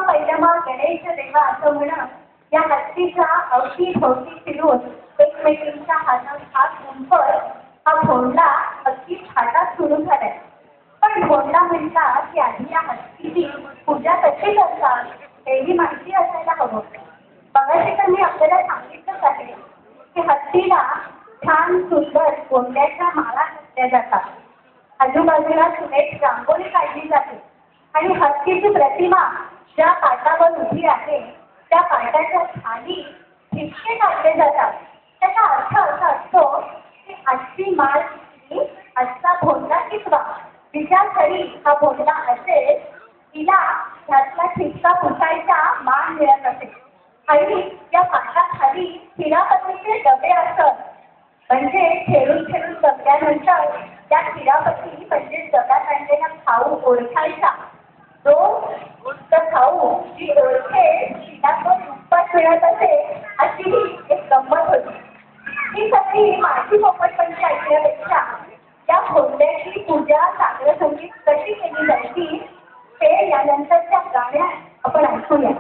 पहिला गणेश देवा असं म्हणत या हत्तीचा अवती भोवती फिरून एकमेकींच्या हातात हात गुंफत हा भोंडा अगदी हातात सुरू झालाय. पण भोंडा म्हणतात की आधी या हत्तीची पूजा कशी करतात हेही माहिती असायला हवं. बघायचे तर मी आपल्याला सांगितलंच आहे की हत्तीला छान सुंदर गोंड्याच्या माळा घातल्या जातात. आजूबाजूला सुरेख रांगोळी काढली जाते आणि हत्तीची प्रतिमा ज्या पाटावर उभी आहे त्या पाटाच्या खाली ठिपके टाकले जातात. त्याचा अर्थ असा असतो की आजची माळ ही आजचा भोंडा टिकवा. विचार तरी हा भोंडा असेल तिला ह्यातला ठिपका पुसायचा मान मिळत असेल. आणि या पाटाखाली खिरापतीचे डबे असत. म्हणजे खेळून खेळून जगल्यानंतर त्या खिरापती म्हणजे जगात आणलेला खाऊ ओळखायचा. तो खाऊ जी ओळखेल तिला तो दुप्पट मिळत असेल अशी ही एक गंमत होती. ही सगळी माझी पोपटपंची ऐकण्यापेक्षा त्या भोंड्याची पूजा चांगलं संगीत कशी केली जायची हे यानंतरच्या गाण्यात आपण ऐकूया.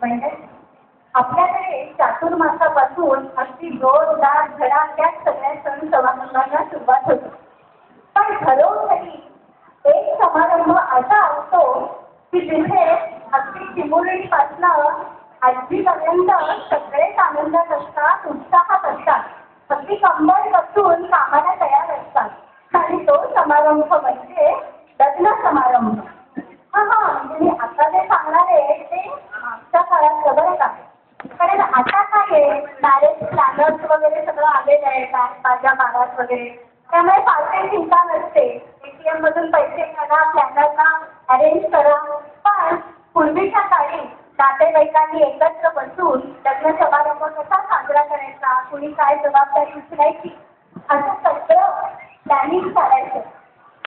म्हणजे आपल्याकडे चातुर्मासापासून अगदी जोरदार धडाक्यात सगळ्या सण समारंभांना सुरुवात होते. पण घरोघरी एक समारंभ असा असतो की जिथे अगदी चिमुरडीपासनं आजीपर्यंत सगळेच आनंदात असतात, उत्साहात असतात, अगदी कंबर बसून कामाला तयार असतात. आणि तो समारंभ म्हणजे लग्न समारंभ. हा म्हणजे मी आता जे सांगणार आहे ते मागच्या काळात बरं का. कारण आता काय आहे, मॅरेज प्लॅनर्स वगैरे सगळं आलेलं आहे माझ्या काळात वगैरे, त्यामुळे फारशी चिंता नसते. ATM मधून पैसे काढा, प्लॅनरला अरेंज करा. पण पूर्वीच्या काळी नातेवाईकांनी एकत्र बसून लग्न समारंभ कसा साजरा करायचा, कुणी काय जबाबदारी उचलायची, असं सगळं प्लॅनिंग करायचं.